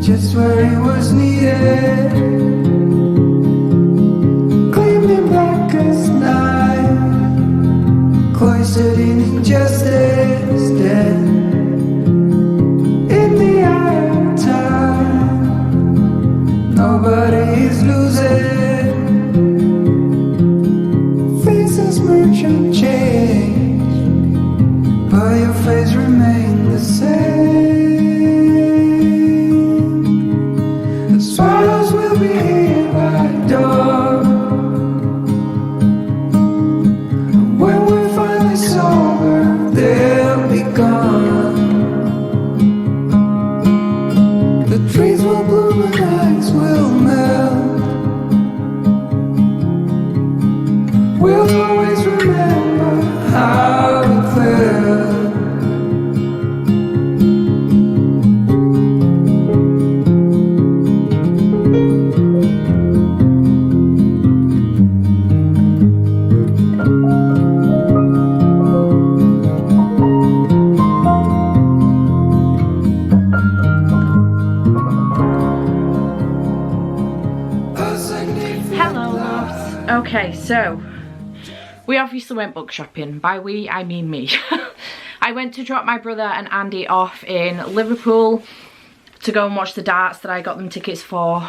Just where it was needed, gleaming black as night, cloistered in injustice, dead in the eye of time. Nobody is losing, faces merchant change, but your face remains the same. Swallows will be here by dawn, and when we're finally sober, they'll be gone. The trees will bloom and ice will melt. We'll always remember how it felt. Okay, so we obviously went book shopping. By we, I mean me. I went to drop my brother and Andy off in Liverpool to go and watch the darts that I got them tickets for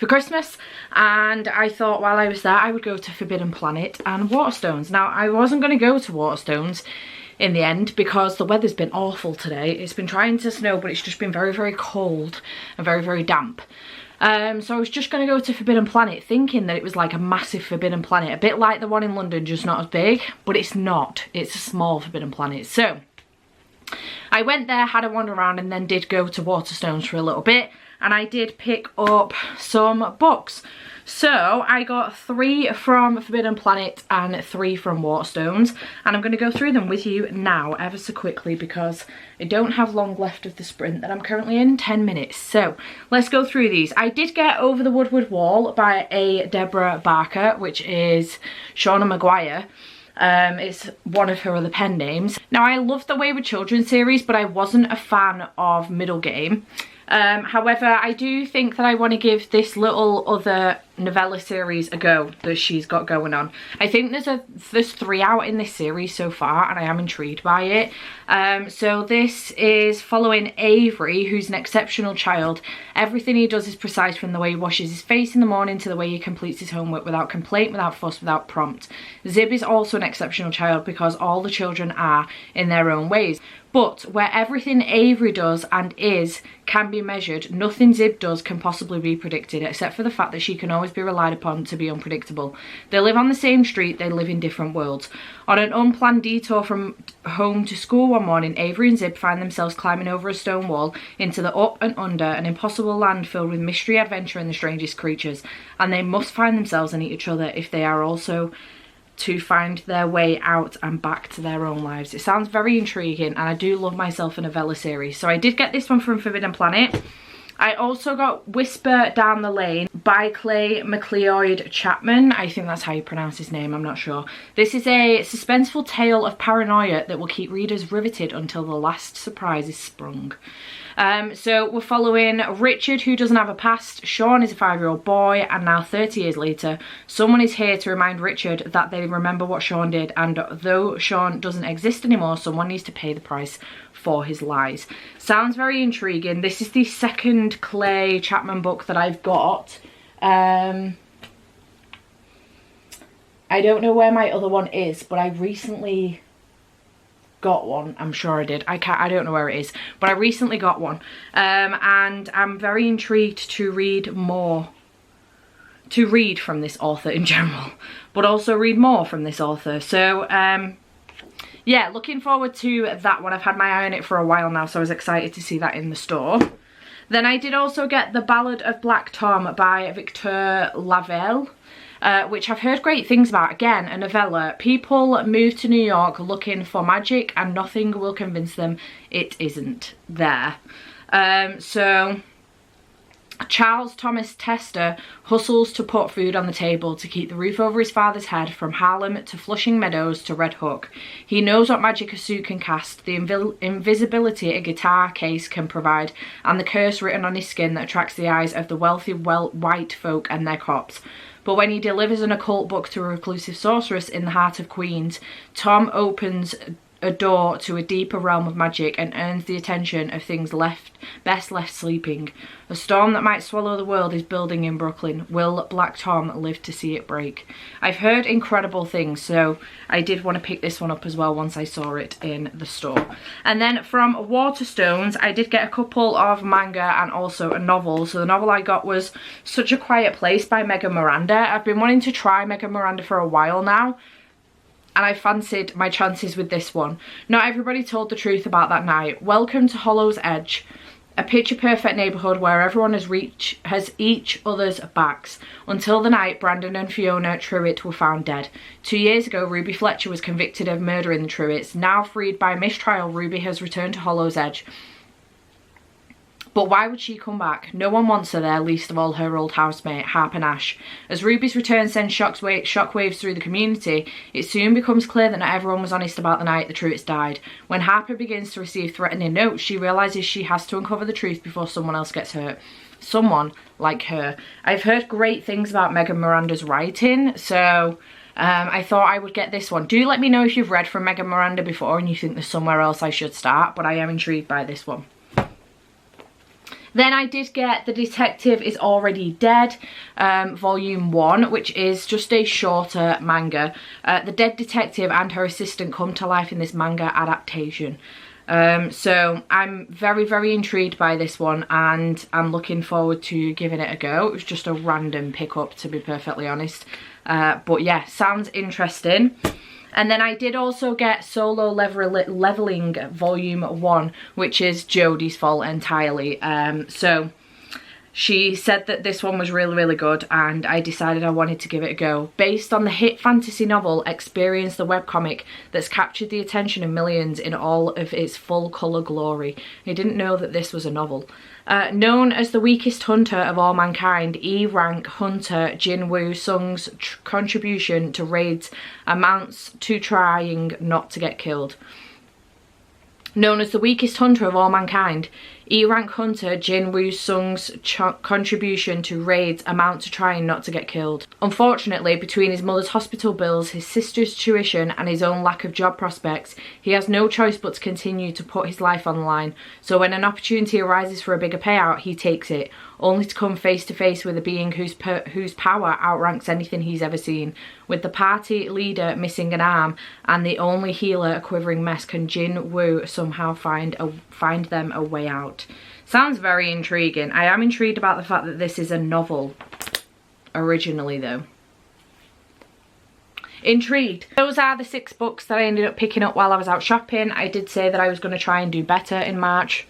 Christmas. And I thought while I was there, I would go to Forbidden Planet and Waterstones. Now, I wasn't going to go to Waterstones in the end because the weather's been awful today. It's been trying to snow, but it's just been very, very cold and very, very damp. So I was just going to go to Forbidden Planet thinking that it was like a massive Forbidden Planet, a bit like the one in London, just not as big, but it's not. It's a small Forbidden Planet. So I went there, had a wander around, and then did go to Waterstones for a little bit, and I did pick up some books. So I got 3 from Forbidden Planet and 3 from Waterstones, and I'm going to go through them with you now ever so quickly because I don't have long left of the sprint that I'm currently in, 10 minutes. So let's go through these. I did get Over the Woodward Wall by a Deborah Barker, which is Shauna Maguire. It's one of her other pen names. Now, I love the Wayward Children series, but I wasn't a fan of Middle Game. However, I do think that I want to give this little other novella series a go that she's got going on. I think there's 3 out in this series so far, and I am intrigued by it. So this is following Avery, who's an exceptional child. Everything he does is precise, from the way he washes his face in the morning to the way he completes his homework without complaint, without fuss, without prompt. Zib is also an exceptional child because all the children are in their own ways. But where everything Avery does and is can be measured, nothing Zib does can possibly be predicted, except for the fact that she can always be relied upon to be unpredictable. They live on the same street, they live in different worlds. On an unplanned detour from home to school one morning, Avery and Zib find themselves climbing over a stone wall into the up and under, an impossible land filled with mystery, adventure and the strangest creatures. And they must find themselves and each other if they are also to find their way out and back to their own lives. It sounds very intriguing, and I do love myself a novella series. So I did get this one from Forbidden Planet. I also got Whisper Down the Lane by Clay McLeod Chapman. I think that's how you pronounce his name, I'm not sure. This is a suspenseful tale of paranoia that will keep readers riveted until the last surprise is sprung. So we're following Richard, who doesn't have a past. Sean is a 5-year-old boy, and now 30 years later, someone is here to remind Richard that they remember what Sean did, and though Sean doesn't exist anymore, someone needs to pay the price for his lies. Sounds very intriguing. This is the second Clay Chapman book that I've got. I don't know where my other one is, but I recently got one. I'm sure I did. I don't know where it is, but I recently got one, and I'm very intrigued to read more, to read from this author in general, but also read more from this author. So yeah, looking forward to that one. I've had my eye on it for a while now, so I was excited to see that in the store. Then I did also get The Ballad of Black Tom by Victor Lavelle. which I've heard great things about. Again, a novella. People move to New York looking for magic and nothing will convince them it isn't there. So Charles Thomas Tester hustles to put food on the table to keep the roof over his father's head from Harlem to Flushing Meadows to Red Hook. He knows what magic a suit can cast, the invisibility a guitar case can provide, and the curse written on his skin that attracts the eyes of the wealthy white folk and their cops. But when he delivers an occult book to a reclusive sorceress in the heart of Queens, Tom opens a door to a deeper realm of magic and earns the attention of things best left sleeping. A storm that might swallow the world is building in Brooklyn. Will Black Tom live to see it break? I've heard incredible things, so I did want to pick this one up as well once I saw it in the store. And then from Waterstones, I did get a couple of manga and also a novel. So the novel I got was Such a Quiet Place by Megan Miranda. I've been wanting to try Megan Miranda for a while now, and I fancied my chances with this one. Not everybody told the truth about that night. Welcome to Hollow's Edge, a picture-perfect neighbourhood where everyone has each other's backs. Until the night Brandon and Fiona Truitt were found dead. 2 years ago, Ruby Fletcher was convicted of murdering the Truitts. Now freed by mistrial, Ruby has returned to Hollow's Edge. But why would she come back? No one wants her there, least of all her old housemate, Harper Nash. As Ruby's return sends shockwaves through the community, it soon becomes clear that not everyone was honest about the night the Truitts died. When Harper begins to receive threatening notes, she realises she has to uncover the truth before someone else gets hurt. Someone like her. I've heard great things about Megan Miranda's writing, so I thought I would get this one. Do let me know if you've read from Megan Miranda before and you think there's somewhere else I should start, but I am intrigued by this one. Then I did get The Detective Is Already Dead, Volume 1, which is just a shorter manga. The dead detective and her assistant come to life in this manga adaptation. So I'm very, very intrigued by this one and I'm looking forward to giving it a go. It was just a random pickup, to be perfectly honest. But yeah, sounds interesting. And then I did also get Solo Leveling Volume 1, which is Jodie's fault entirely. So she said that this one was really, really good and I decided I wanted to give it a go. Based on the hit fantasy novel Experience, the webcomic that's captured the attention of millions in all of its full colour glory. I didn't know that this was a novel. Known as the weakest hunter of all mankind, E-rank hunter Jin Woo Sung's contribution to raids amounts to trying not to get killed. Known as the weakest hunter of all mankind, E-rank hunter Jin Woo Sung's contribution to raids amount to trying not to get killed. Unfortunately, between his mother's hospital bills, his sister's tuition and his own lack of job prospects, he has no choice but to continue to put his life on the line. So when an opportunity arises for a bigger payout, he takes it, only to come face to face with a being whose power outranks anything he's ever seen. With the party leader missing an arm and the only healer a quivering mess, can Jin Woo somehow find them a way out? Sounds very intriguing. I am intrigued about the fact that this is a novel originally though. Intrigued. Those are the 6 books that I ended up picking up while I was out shopping. I did say that I was going to try and do better in March.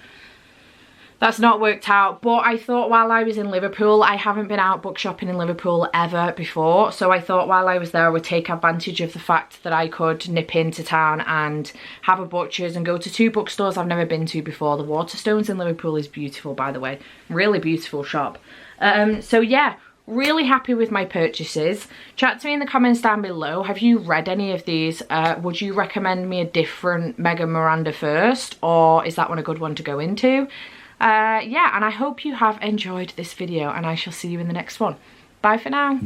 That's not worked out, but I thought while I was in Liverpool, I haven't been out book shopping in Liverpool ever before, so I thought while I was there I would take advantage of the fact that I could nip into town and have a butcher's and go to 2 bookstores I've never been to before. The Waterstones in Liverpool is beautiful, by the way. Really beautiful shop. So yeah, really happy with my purchases. Chat to me in the comments down below. Have you read any of these? Would you recommend me a different Megan Miranda first, or is that one a good one to go into? Yeah, and I hope you have enjoyed this video and I shall see you in the next one. Bye for now.